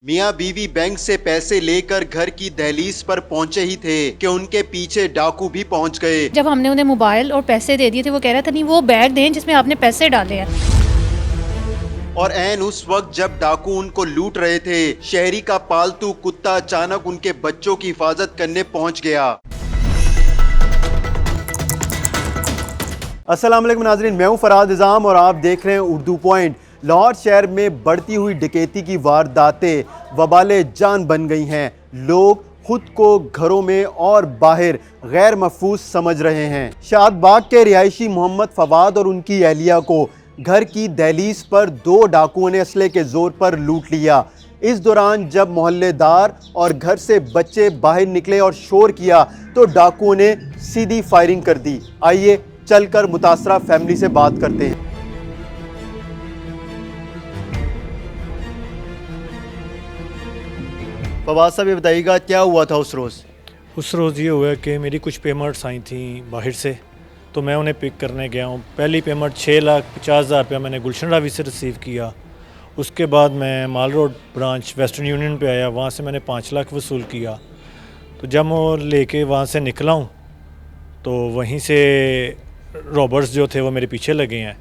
मियां बीवी बैंक से पैसे लेकर घर की दहलीज पर पहुंचे ही थे कि उनके पीछे डाकू भी पहुंच गए। जब हमने उन्हें मोबाइल और पैसे दे दिए थे, वो कह रहा था नहीं वो बैग दें जिसमें आपने पैसे डाले हैं। और ऐन उस वक्त जब डाकू उनको लूट रहे थे, शहरी का पालतू कुत्ता अचानक उनके बच्चों की हिफाजत करने पहुंच गया। अस्सलाम वालेकुम नाज़रीन, मैं हूं फराद निज़ाम और आप देख रहे हैं उर्दू पॉइंट। लाहौर शहर में बढ़ती हुई डकैती की वारदातें वबाले जान बन गई हैं। लोग खुद को घरों में और बाहर गैर महफूज समझ रहे हैं। शादबाग के रिहायशी मोहम्मद फवाद और उनकी अहलिया को घर की दहलीज पर दो डाकुओं ने असले के जोर पर लूट लिया। इस दौरान जब मोहल्लेदार और घर से बच्चे बाहर निकले और शोर किया तो डाकुओं ने सीधी फायरिंग कर दी। आइए चलकर मुतासरा फैमिली से बात करते हैं। फवाद साहब, ये बताइएगा क्या हुआ था उस रोज़? उस रोज़ ये हुआ कि मेरी कुछ पेमेंट्स आई थी बाहर से, तो मैं उन्हें पिक करने गया हूँ। पहली पेमेंट 6,50,000 रुपया मैंने गुलशन रावी से रिसीव किया। उसके बाद मैं माल रोड ब्रांच वेस्टर्न यूनियन पे आया, वहाँ से मैंने 5 लाख वसूल किया। तो जब मैं लेके वहाँ से निकला हूँ तो वहीं से रॉबर्स जो थे वो मेरे पीछे लगे हैं।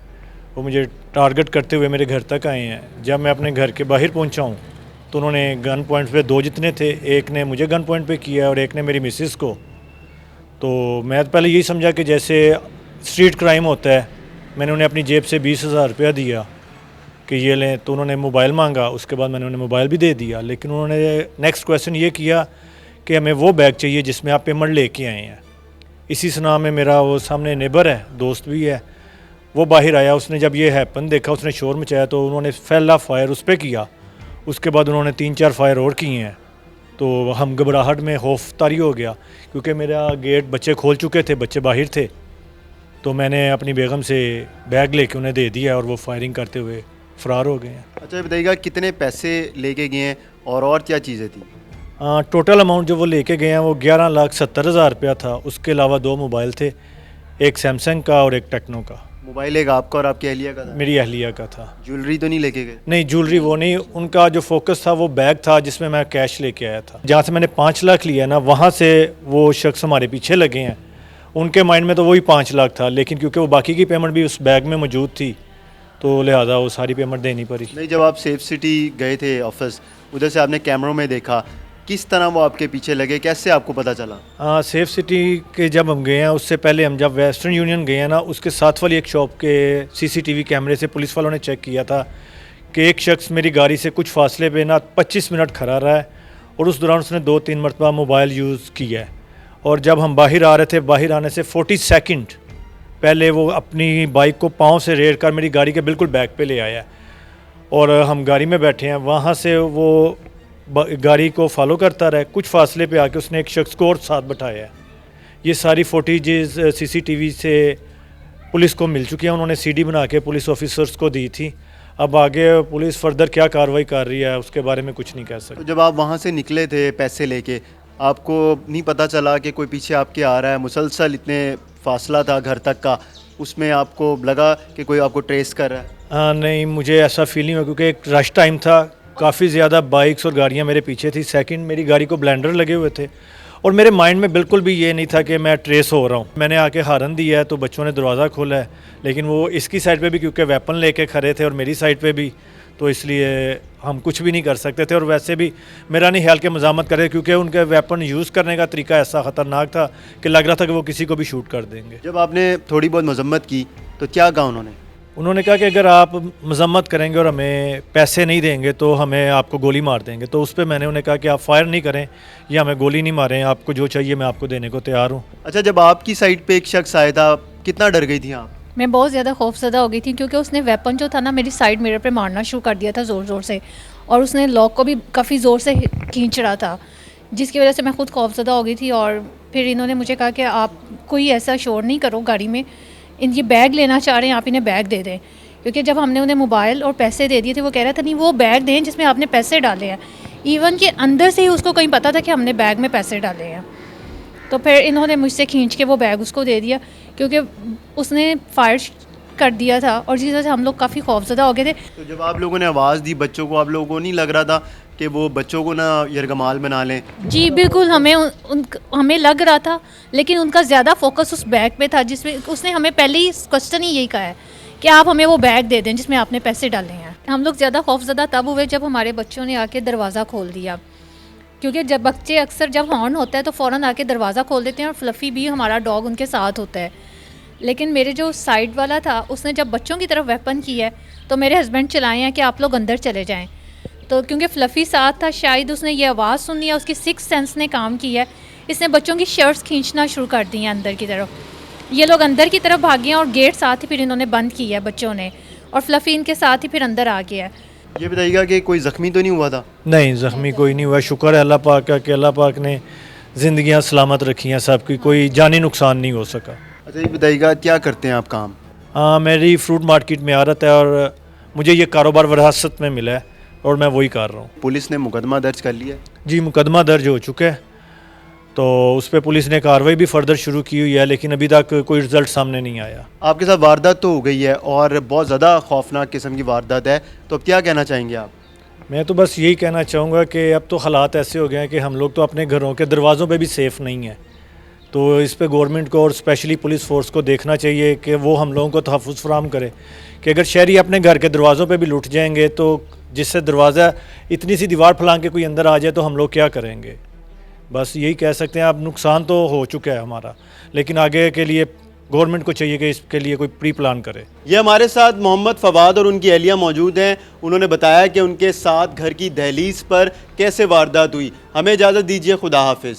वो मुझे टारगेट करते हुए मेरे घर तक आए हैं। जब मैं अपने घर के बाहर पहुँचा हूँ तो उन्होंने गन पॉइंट पे दो जितने थे, एक ने मुझे गन पॉइंट पे किया और एक ने मेरी मिसिस को। तो मैं पहले यही समझा कि जैसे स्ट्रीट क्राइम होता है। मैंने उन्हें अपनी जेब से 20,000 रुपया दिया कि ये लें, तो उन्होंने मोबाइल मांगा। उसके बाद मैंने उन्हें मोबाइल भी दे दिया, लेकिन उन्होंने नेक्स्ट क्वेश्चन ये किया कि हमें वो बैग चाहिए जिसमें आप पेमेंट लेके आए हैं। इसी सुना में मेरा वो सामने नेबर है, दोस्त भी है, वो बाहर आया। उसने जब ये हैपन देखा, उसने शोर मचाया तो उन्होंने फैला फायर उस पर किया। उसके बाद उन्होंने 3-4 फायर और किए हैं। तो हम घबराहट में खौफ तारी हो गया, क्योंकि मेरा गेट बच्चे खोल चुके थे, बच्चे बाहर थे। तो मैंने अपनी बेगम से बैग लेके उन्हें दे दिया और वो फायरिंग करते हुए फ़रार हो गए हैं। अच्छा, बताइएगा कितने पैसे लेके गए हैं और क्या चीज़ें थी? टोटल अमाउंट जो वो लेके गए हैं वो 11,70,000 रुपया था। उसके अलावा 2 मोबाइल थे, एक सैमसंग का और एक टेक्नो का। मोबाइल एक आपका और आपकी अहलिया का था? मेरी अहलिया का था। ज्वेलरी तो नहीं लेके गए? नहीं, ज्वेलरी वो नहीं। उनका जो फोकस था वो बैग था जिसमें मैं कैश लेके आया था। जहाँ से मैंने 5 लाख लिया ना, वहाँ से वो शख्स हमारे पीछे लगे हैं। उनके माइंड में तो वही 5 लाख था, लेकिन क्योंकि वो बाकी की पेमेंट भी उस बैग में मौजूद थी तो लिहाजा वो सारी पेमेंट देनी पड़ी। नहीं, जब आप सेफ सिटी गए थे ऑफिस, उधर से आपने कैमरों में देखा, किस तरह वो आपके पीछे लगे, कैसे आपको पता चला? सेफ सिटी के जब हम गए हैं, उससे पहले हम जब वेस्टर्न यूनियन गए हैं ना, उसके साथ वाली एक शॉप के CCTV कैमरे से पुलिस वालों ने चेक किया था कि एक शख्स मेरी गाड़ी से कुछ फासले पे ना 25 मिनट खड़ा रहा है और उस दौरान उसने 2-3 मरतबा मोबाइल यूज़ किया है। और जब हम बाहर आ रहे थे, बाहर आने से 40 सेकंड पहले वो अपनी बाइक को पाँव से रेड़ कर मेरी गाड़ी के बिल्कुल बैक पे ले आया और हम गाड़ी में बैठे हैं। वहाँ से वो गाड़ी को फॉलो करता रहा। कुछ फासले पे आके उसने एक शख्स को और साथ बैठाया है। ये सारी फुटेजेस CCTV से पुलिस को मिल चुकी हैं। उन्होंने CD बना के पुलिस ऑफिसर्स को दी थी। अब आगे पुलिस फर्दर क्या कार्रवाई कर रही है उसके बारे में कुछ नहीं कह सकते। तो जब आप वहाँ से निकले थे पैसे लेके, आपको नहीं पता चला कि कोई पीछे आपके आ रहा है? मुसलसल इतने फासला था घर तक का, उसमें आपको लगा कि कोई आपको ट्रेस कर रहा है? नहीं, मुझे ऐसा फील नहीं हुआ, क्योंकि एक रश टाइम था। काफ़ी ज़्यादा बाइक्स और गाड़ियाँ मेरे पीछे थी। सेकंड, मेरी गाड़ी को ब्लेंडर लगे हुए थे और मेरे माइंड में बिल्कुल भी ये नहीं था कि मैं ट्रेस हो रहा हूँ। मैंने आके हारन दिया है तो बच्चों ने दरवाज़ा खोला है, लेकिन वो इसकी साइड पे भी क्योंकि वेपन लेके खड़े थे और मेरी साइड पे भी, तो इसलिए हम कुछ भी नहीं कर सकते थे। और वैसे भी मेरा नहीं ख्याल के मजामत करे, क्योंकि उनके वेपन यूज़ करने का तरीका ऐसा ख़तरनाक था कि लग रहा था कि वो किसी को भी शूट कर देंगे। जब आपने थोड़ी बहुत मजम्मत की तो क्या कहा उन्होंने? उन्होंने कहा कि अगर आप मजम्मत करेंगे और हमें पैसे नहीं देंगे तो हमें आपको गोली मार देंगे। तो उस पर मैंने उन्हें कहा कि आप फायर नहीं करें या हमें गोली नहीं मारें, आपको जो चाहिए मैं आपको देने को तैयार हूँ। अच्छा, जब आपकी साइड पे एक शख्स आया था, कितना डर गई थी आप? मैं बहुत ज़्यादा खौफज़दा हो गई थी, क्योंकि उसने वेपन जो था ना मेरी साइड मिरर पे मारना शुरू कर दिया था ज़ोर ज़ोर से, और उसने लॉक को भी काफ़ी ज़ोर से खींच रहा था, जिसकी वजह से मैं खुद खौफज़दा हो गई थी। और फिर इन्होंने मुझे कहा कि आप कोई ऐसा शोर नहीं करो गाड़ी में, ये बैग लेना चाह रहे हैं, आप इन्हें बैग दे दें। क्योंकि जब हमने उन्हें मोबाइल और पैसे दे दिए थे, वो कह रहा था नहीं वो बैग दें जिसमें आपने पैसे डाले हैं। इवन कि अंदर से ही उसको कहीं पता था कि हमने बैग में पैसे डाले हैं। तो फिर इन्होंने मुझसे खींच के वो बैग उसको दे दिया, क्योंकि उसने फायर कर दिया था और जिस वजह से हम लोग काफ़ी खौफज़दा हो गए थे। तो जब आप लोगों ने आवाज़ दी बच्चों को, आप लोगों को नहीं लग रहा था कि वो बच्चों को ना यरगमाल बना लें? जी बिल्कुल, हमें लग रहा था, लेकिन उनका ज़्यादा फोकस उस बैग पे था जिसमें उसने हमें पहले ही क्वेश्चन ही यही कहा है कि आप हमें वो बैग दे दें जिसमें आपने पैसे डाले हैं। हम लोग ज़्यादा खौफज़दा तब हुए जब हमारे बच्चों ने आके दरवाज़ा खोल दिया, क्योंकि जब बच्चे अक्सर जब हॉर्न होता है तो फ़ौरन आके दरवाज़ा खोल देते हैं, और फ्लफ़ी भी हमारा डॉग उनके साथ होता है। लेकिन मेरे जो साइड वाला था उसने जब बच्चों की तरफ वेपन की है तो मेरे हस्बैंड चलाए हैं कि आप लोग अंदर चले जाएं। तो क्योंकि फ्लफ़ी साथ था, शायद उसने ये आवाज़ सुनी है, उसकी सिक्स सेंस ने काम की है, इसने बच्चों की शर्ट्स खींचना शुरू कर दी हैं अंदर की तरफ। ये लोग अंदर की तरफ भागे हैं और गेट साथ ही फिर इन्होंने बंद किया है बच्चों ने, और फ्लफ़ी इनके साथ ही फिर अंदर आ गया है। ये बताइएगा कि कोई ज़ख्मी तो नहीं हुआ था? नहीं, ज़ख्मी कोई नहीं हुआ, शुक्र है अल्लाह पाक का कि अल्लाह पाक ने ज़िंदगियां सलामत रखी हैं सबकी, कोई जानी नुकसान नहीं हो सका। अच्छा, ये बताइएगा क्या करते हैं आप काम? हाँ, मेरी फ्रूट मार्केट में आदत है और मुझे ये कारोबार विरासत में मिला है और मैं वही कर रहा हूँ। पुलिस ने मुकदमा दर्ज कर लिया है? जी, मुकदमा दर्ज हो चुका है, तो उस पर पुलिस ने कार्रवाई भी फर्दर शुरू की हुई है, लेकिन अभी तक कोई रिज़ल्ट सामने नहीं आया। आपके साथ वारदात तो हो गई है और बहुत ज़्यादा खौफनाक किस्म की वारदात है, तो अब क्या कहना चाहेंगे आप? मैं तो बस यही कहना चाहूँगा कि अब तो हालात ऐसे हो गए हैं कि हम लोग तो अपने घरों के दरवाज़ों पे भी सेफ़ नहीं हैं, तो इस पे गवर्नमेंट को और स्पेशली पुलिस फोर्स को देखना चाहिए कि वो हम लोगों को तहफ़्फ़ुज़ फराहम करे कि अगर शहरी अपने घर के दरवाज़ों पे भी लुट जाएंगे तो जिससे दरवाज़ा इतनी सी दीवार फैलां के कोई अंदर आ जाए तो हम लोग क्या करेंगे। बस यही कह सकते हैं, अब नुकसान तो हो चुका है हमारा, लेकिन आगे के लिए गवर्नमेंट को चाहिए कि इसके लिए कोई प्री प्लान करे। ये हमारे साथ मोहम्मद फवाद और उनकी अहलिया मौजूद हैं। उन्होंने बताया कि उनके साथ घर की दहलीज पर कैसे वारदात हुई। हमें इजाज़त दीजिए, खुदा हाफिज़।